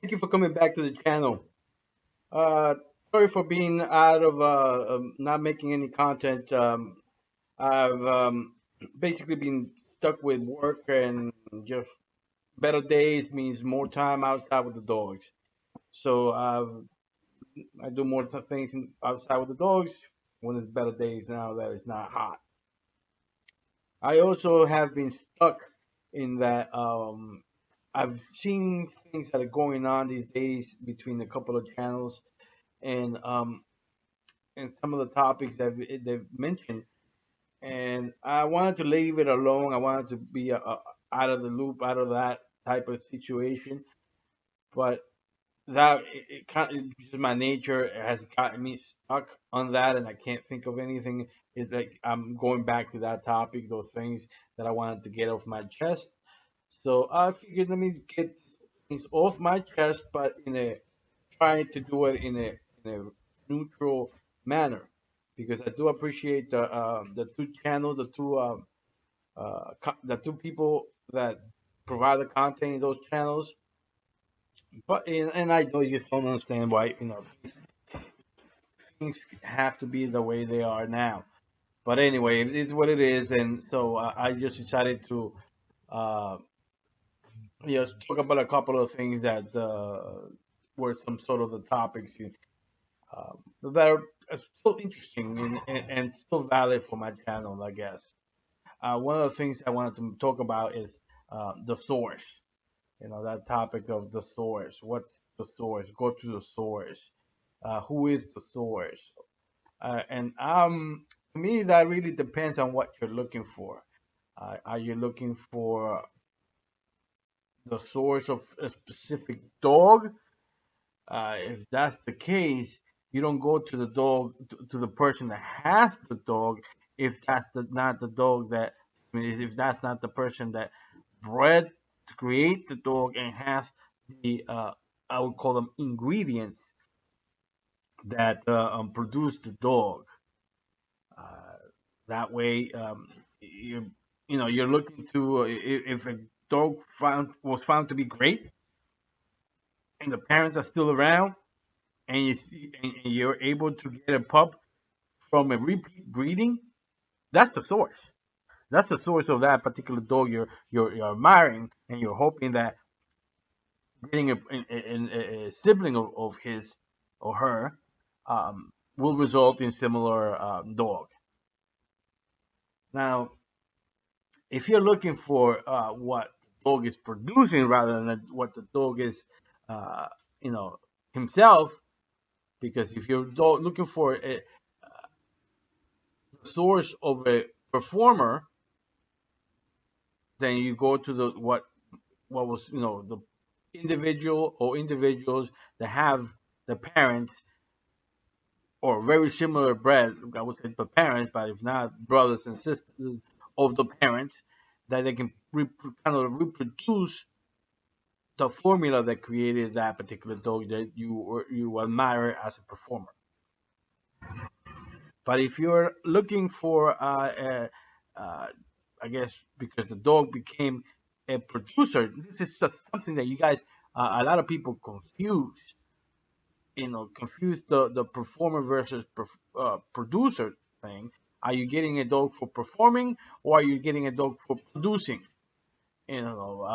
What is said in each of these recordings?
Thank you for coming back to the channel. Uh, Sorry for being out of not making any content. I've basically been stuck with work and just better days means more time outside with the dogs. So I do more things outside with the dogs when it's better days now that it's not hot. I also have been stuck in that I've seen things that are going on these days between a couple of channels and some of the topics that they've mentioned, and I wanted to leave it alone. I wanted to be out of the loop, out of that type of situation. But that it kind of just my nature has gotten me stuck on that, and I can't think of anything. It's like I'm going back to that topic, those things that I wanted to get off my chest. So I figured let me get things off my chest, but in a trying to do it in a neutral manner, because I do appreciate the two channels, the two people that provide the content in those channels. But and I know you don't understand why things have to be the way they are now. But anyway, it is what it is, and so I just decided to uh, talk about a couple of things that were some sort of the topics that are still interesting and still valid for my channel, I guess. One of the things I wanted to talk about is the source. That topic of the source. What's the source? Go to the source. Who is the source? And to me, that really depends on what you're looking for. Are you looking for the source of a specific dog? If that's the case, you don't go to the dog to the person that has the dog. If that's not the dog that, I mean, if that's not the person that bred to create the dog and has the I would call them ingredients that produce the dog. Uh, that way, you're looking to if a dog was found to be great and the parents are still around and and you're able to get a pup from a repeat breeding, that's the source. That's the source of that particular dog you're admiring, and you're hoping that getting a sibling of his or her will result in similar dog. Now, if you're looking for what the dog is producing rather than what the dog is, uh, you know, himself, because if you're looking for a source of a performer, then you go to the what was the individual or individuals that have the parents or very similar bred. I would say the parents, but if not, brothers and sisters of the parents, that they can kind of reproduce the formula that created that particular dog that you admire as a performer. But if you're looking for, I guess, because the dog became a producer, this is just something that you guys, a lot of people confuse. Confuse the performer versus producer thing. Are you getting a dog for performing, or are you getting a dog for producing? You know,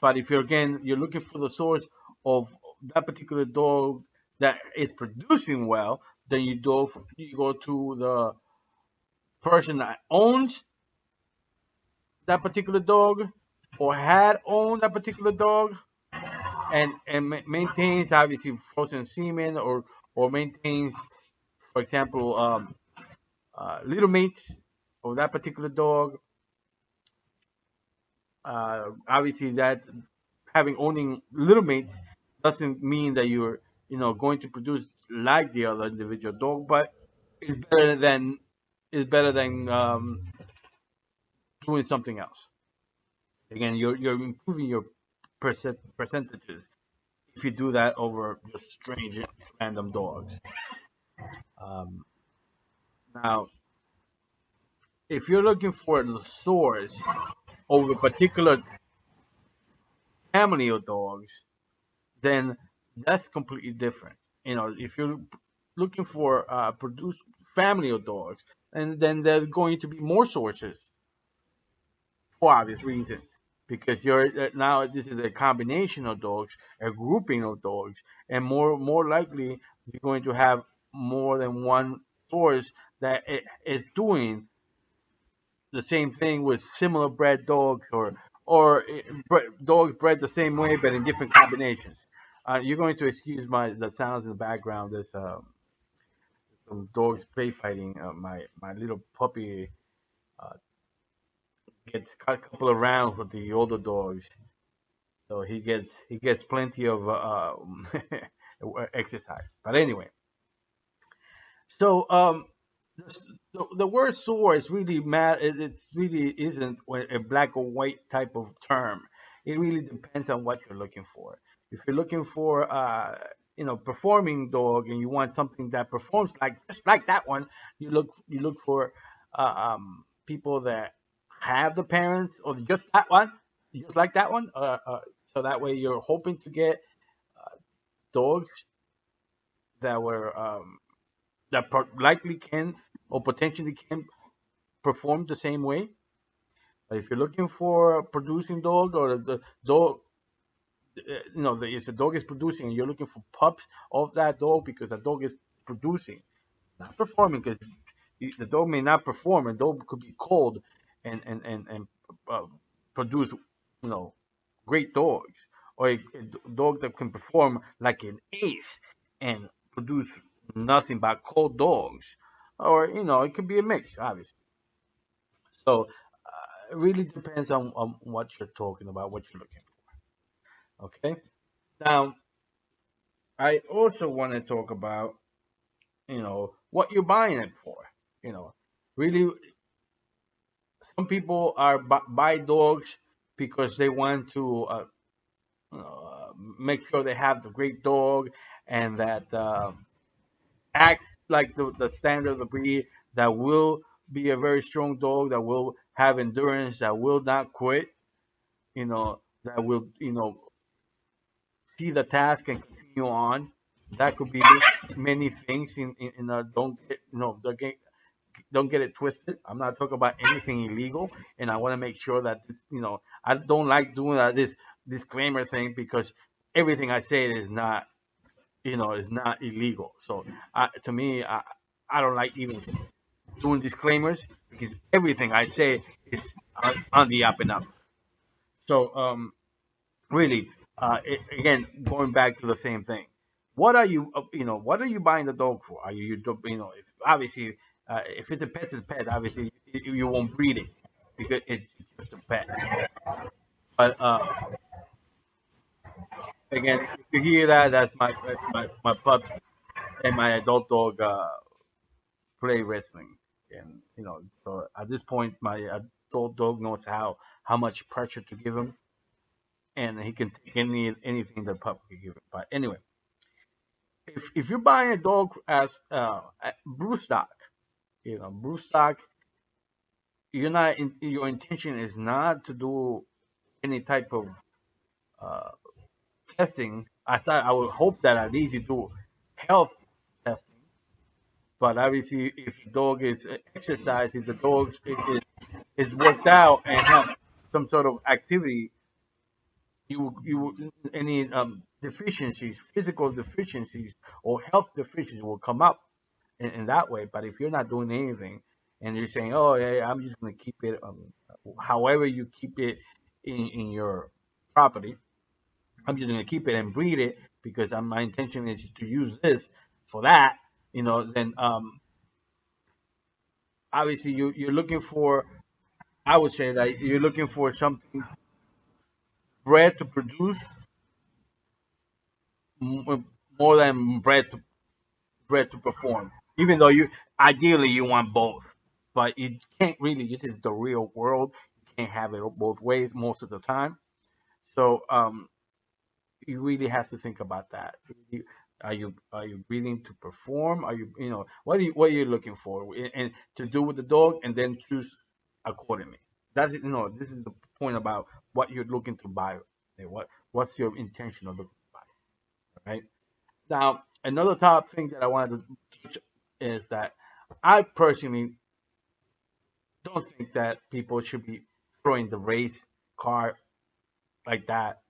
but if you're looking for the source of that particular dog that is producing well, then you go to the person that owns that particular dog or had owned that particular dog and maintains obviously frozen semen or maintains, for example, little mates of that particular dog. Obviously, that having owning little mates doesn't mean that you're going to produce like the other individual dog, but it's better than doing something else. Again, you're improving your percentages if you do that over just strange random dogs. Um, Now, if you're looking for the source of a particular family of dogs, then that's completely different. If you're looking for produce family of dogs, and then there's going to be more sources for obvious reasons, because you're now this is a combination of dogs, a grouping of dogs, and more likely you're going to have more than one source that is doing the same thing with similar bred dogs, or dogs bred the same way but in different combinations. You're going to excuse the sounds in the background. There's some dogs play fighting. My little puppy uh, gets a couple of rounds with the older dogs, so he gets plenty of exercise. But anyway, so the word "sore" is really mad. It really isn't a black or white type of term. It really depends on what you're looking for. If you're looking for performing dog, and you want something that performs like just like that one, you look for people that have the parents or just like that one. So that way you're hoping to get dogs that were likely can or potentially can perform the same way. But if you're looking for a producing dog, or the dog, if the dog is producing and you're looking for pups of that dog because the dog is producing, not performing, because the dog may not perform. A dog could be cold and uh, produce, great dogs, or a dog that can perform like an ace and produce nothing but cold dogs, or it could be a mix, obviously. So it really depends on what you're talking about, what you're looking for. Okay. Now, I also want to talk about, what you're buying it for. You know, really, some people are buy dogs because they want to make sure they have the great dog, and that acts like the standard of the breed, that will be a very strong dog, that will have endurance, that will not quit, that will, see the task and continue on. That could be many things don't get, don't get it twisted. I'm not talking about anything illegal, and I want to make sure that I don't like doing this disclaimer thing, because everything I say is not, is not illegal. So to me, I don't like even doing disclaimers, because everything I say is on the up and up. So really, again, going back to the same thing. What are you buying the dog for? Are if obviously, if it's a pet, it's a pet. Obviously, you won't breed it because it's just a pet. But again, if you hear that, that's my pups and my adult dog play wrestling, and so at this point, my adult dog knows how much pressure to give him, and he can take anything the pup can give him. But anyway, if you're buying a dog as a brew stock, brew stock, your intention is not to do any type of uh, testing. I would hope that at least you do health testing. But obviously, if the dog is exercised, if the dog is worked out and have some sort of activity, you any deficiencies, physical deficiencies or health deficiencies will come up in that way. But if you're not doing anything, and you're saying, "Oh, yeah, I'm just going to keep it," however you keep it in your property, I'm just going to keep it and breed it because my intention is to use this for that. Then obviously you're looking for. I would say that you're looking for something bred to produce more than bred to perform. Even though ideally you want both, but you can't really. This is the real world. You can't have it both ways most of the time. So you really have to think about that. Are you willing to perform? Are what are you looking for, and to do with the dog, and then choose accordingly. That's it. This is the point about what you're looking to buy. What's your intention of looking to buy? right? Now, another top thing that I wanted to touch is that I personally don't think that people should be throwing the race car like that.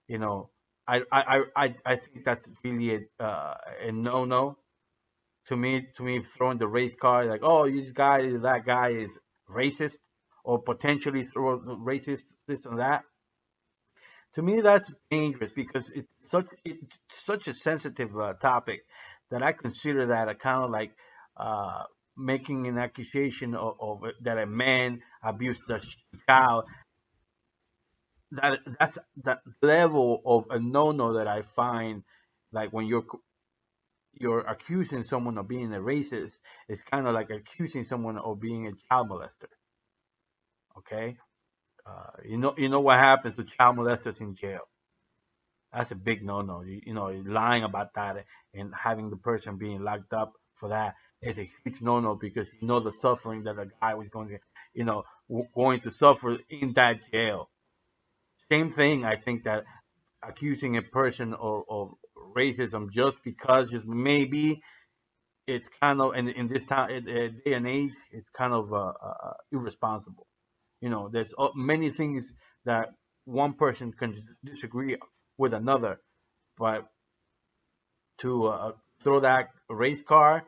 You know, I think that's really a no no to me. Throwing the race car like, oh, this guy, that guy is racist, or potentially throw racist this and that. To me, that's dangerous because it's such a sensitive topic that I consider that a kind of like uh, making an accusation of that a man abused a child. That's that level of a no-no that I find, like when you're accusing someone of being a racist. It's kind of like accusing someone of being a child molester. Okay, you know what happens to child molesters in jail. That's a big no-no. You know, lying about that and having the person being locked up for that is a huge no-no, because you know the suffering that a guy was going to, going to suffer in that jail. Same thing. I think that accusing a person of racism just because, just maybe, it's kind of, in this time, day and age, it's kind of irresponsible. You know, there's many things that one person can disagree with another, but to throw that race car,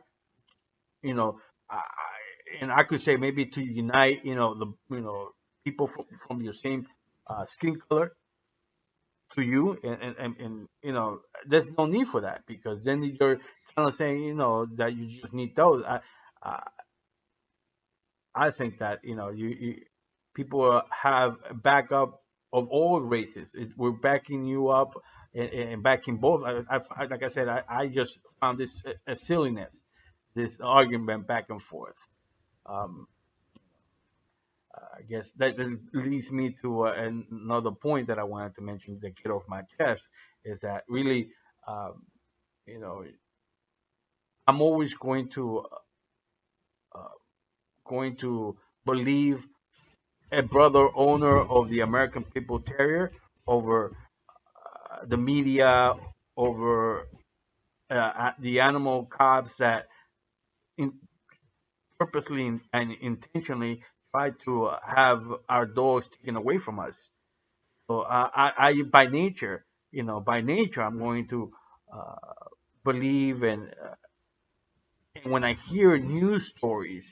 you know, and I could say maybe to unite, people from your same skin color to you, and there's no need for that, because then you're kind of saying, that you just need those. I I think that people have backup of all races. We're backing you up, and backing both. Like I said, I just found this a silliness, this argument back and forth. Um, I guess that just leads me to another point that I wanted to mention to get off my chest, is that really, um, you know, I'm always uh, going to believe a brother owner of the American People Terrier over the media, over the animal cops that in, purposely and intentionally try to have our dogs taken away from us. So by nature, I'm going to uh, believe, and when I hear news stories,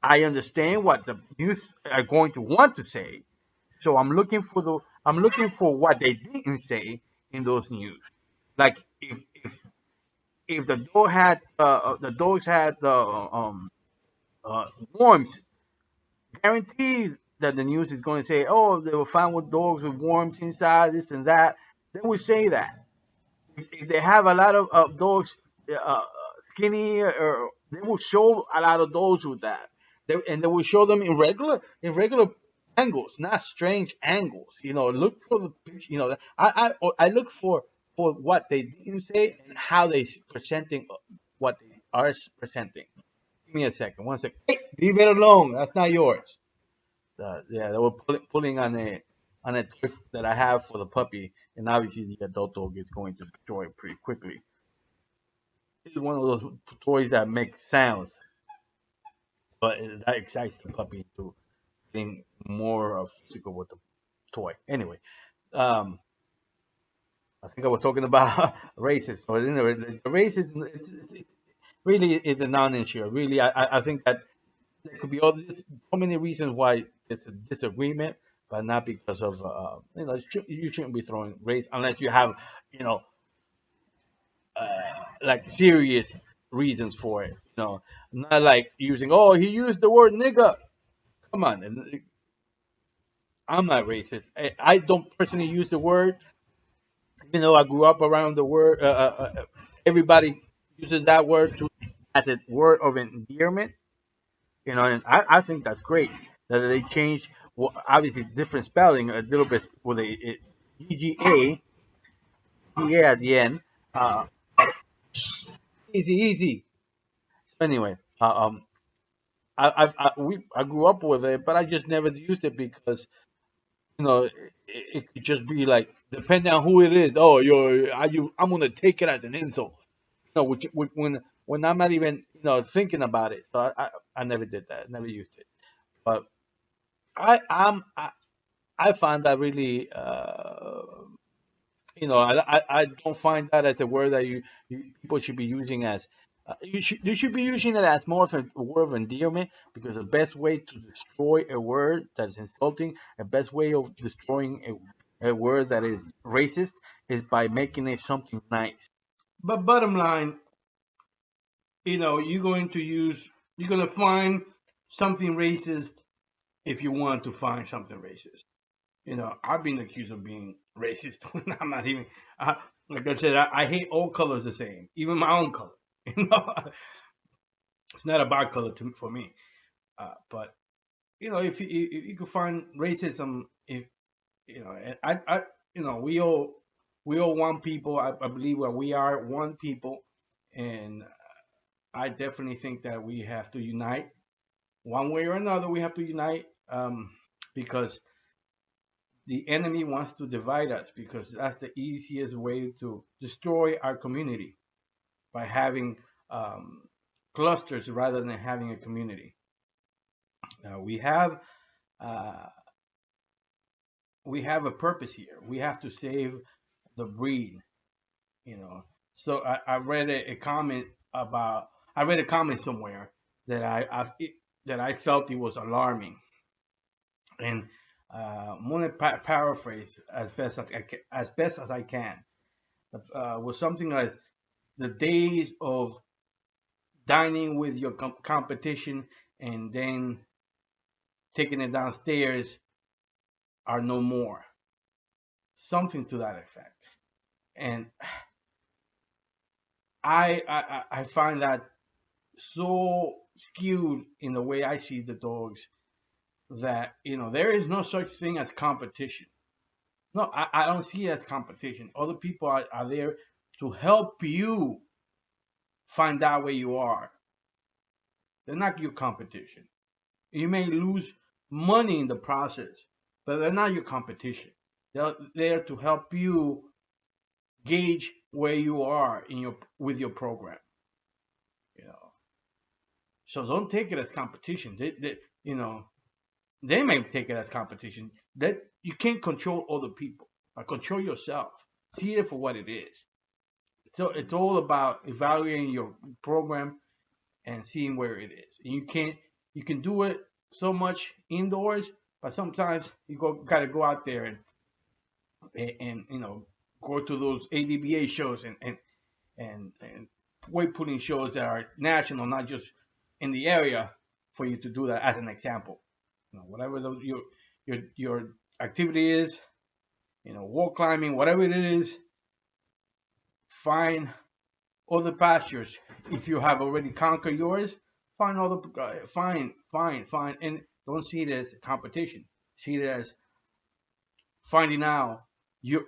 I understand what the news are going to want to say. So I'm looking for what they didn't say in those news. Like if the dogs had worms, guaranteed that the news is going to say, oh, they were found with dogs with worms inside, this and that. They will say that. If they have a lot of dogs skinny, or they will show a lot of those with that. And they will show them in regular angles, not strange angles. Look for the picture. I look for what they didn't say and how they presenting what they are presenting. Give me a second, one second. Hey, leave it alone. That's not yours. Yeah, they were pulling on a thrift that I have for the puppy, and obviously the adult dog is going to destroy it pretty quickly. This is one of those toys that make sounds, but that excites the puppy to being more physical with the toy. Anyway, um, I think I was talking about races. So the races really is a non-issue. Really, I think that there could be so many reasons why it's a disagreement, but not because of you shouldn't be throwing race unless you have you know like serious reasons for it. Not like using, oh, he used the word nigga. Come on, and I'm not racist. I don't personally use the word, even though I grew up around the word. Everybody uses that word as a word of endearment. And I think that's great that they changed. Well, obviously, different spelling, a little bit with a DGA, DA at the end. Uh, Easy, easy. Anyway, I grew up with it, but I just never used it because it could just be like depending on who it is. Oh, I'm gonna take it as an insult. No, when I'm not even thinking about it. So I never did that. Never used it. But I I'm I find that really I don't find that as a word that people should be using as you should be using it as more of a word of endearment, because the best way to destroy a word that is insulting, a best way of destroying a word that is racist, is by making it something nice. But bottom line, you're going to find something racist if you want to find something racist. I've been accused of being racist when I'm not even. I, like I said, I hate all colors the same, even my own color. You know, it's not about color for me. But if you could find racism, if and we all one people. I believe that we are one people, and I definitely think that we have to unite one way or another. We have to unite, because the enemy wants to divide us, because that's the easiest way to destroy our community, by having um, clusters rather than having a community. We have uh, we have a purpose here. We have to save the breed. You know. So I read a comment about I read a comment somewhere that that I felt it was alarming, and I'm gonna paraphrase as best as I can. Was something like, the days of dining with your competition and then taking it downstairs are no more. Something to that effect. And I find that so skewed in the way I see the dogs, that there is no such thing as competition. No, I don't see it as competition. Other people are there to help you find out where you are. They're not your competition. You may lose money in the process, but they're not your competition. They're there to help you gauge where you are in your with your program. You know, so don't take it as competition. They may take it as competition. That you can't control other people, but control yourself. See it for what it is. So it's all about evaluating your program and seeing where it is. And you can do it so much indoors, but sometimes you gotta go out there and go to those ADBA shows and weight putting shows that are national, not just in the area, for you to do that as an example. Whatever your activity is, wall climbing, whatever it is, find other pastures. If you have already conquered yours, find other, find, and don't see it as competition. See it as finding out your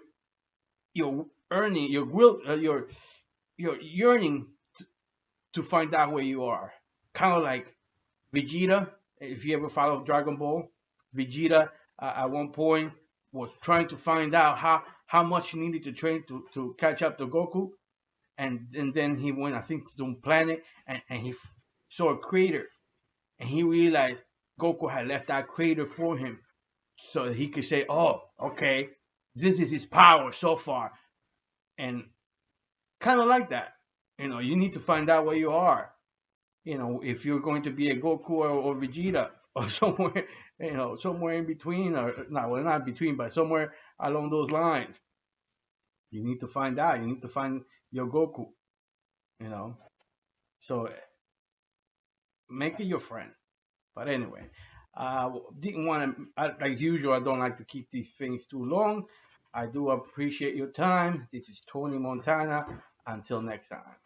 your earning, your will, your yearning to find out where you are. Kind of like Vegeta. If you ever follow Dragon Ball, Vegeta at one point was trying to find out how much he needed to train to catch up to Goku, and then he went, I think, to some planet, and he saw a crater, and he realized Goku had left that crater for him, so that he could say, "Oh, okay, this is his power so far," and kind of like that. You need to find out where you are. If you're going to be a Goku or Vegeta or somewhere, somewhere in between, or not, well, not between, but somewhere along those lines. You need to find out. You need to find your Goku. You know, so make it your friend. But anyway, didn't want to, as usual, I don't like to keep these things too long. I do appreciate your time. This is Tony Montana. Until next time.